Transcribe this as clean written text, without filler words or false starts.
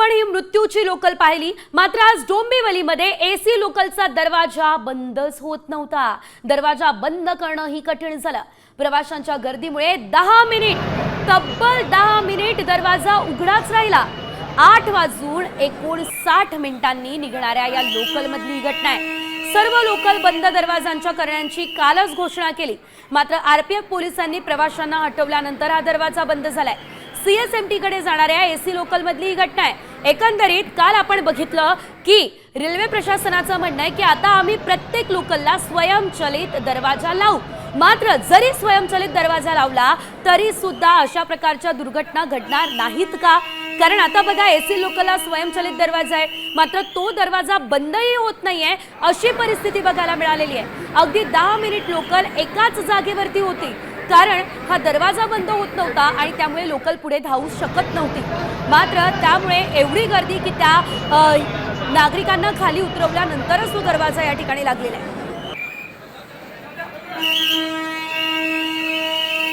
आपण ही मृत्यूची लोकल पाहिली, मात्र आज डोंबिवलीमध्ये एसी लोकलचा दरवाजा बंदच होत नव्हता। दरवाजा बंद करणं ही कठीण झालं। प्रवाशांच्या गर्दीमुळे 10 मिनिट, तब्बल 10 मिनिट दरवाजा उघडाच राहिला। 8 वाजून 59 मिनिटांनी निघणाऱ्या या लोकलमधली घटना आहे। सर्व लोकल बंद दरवाजांच्या करण्याची कालच घोषणा केली, मात्र आरपीएफ पोलिसांनी प्रवाशांना हटवल्यानंतर हा दरवाजा बंद झालाय। सीएसएमटी कडे जाणाऱ्या एसी लोकल मधली ही घटना आहे। एकंदरीत काल आपण बघितलं की रेल्वे प्रशासनाचं म्हणणं आहे की आता आम्ही प्रत्येक लोकलला स्वयंचलित दरवाजा लावू, मात्र जरी स्वयंचलित दरवाजा लावला तरी सुद्धा अशा प्रकारच्या दुर्घटना घडणार नाहीत का? कारण आता बघा, एसी लोकलला स्वयंचलित दरवाजा आहे, मात्र तो दरवाजा बंदही होत नाहीये, अशी परिस्थिती बघायला मिळालेली आहे। अगदी 10 मिनिट लोकल एकाच जागेवरती होती, कारण हा दरवाजा बंद होत नव्हता आणि त्यामुळे लोकल पुढे धावू शकत नव्हती। मात्र त्यामुळे एवढी गर्दी की त्या नागरिकांना खाली उतरवल्यानंतरच तो दरवाजा या ठिकाणी लागलेला आहे।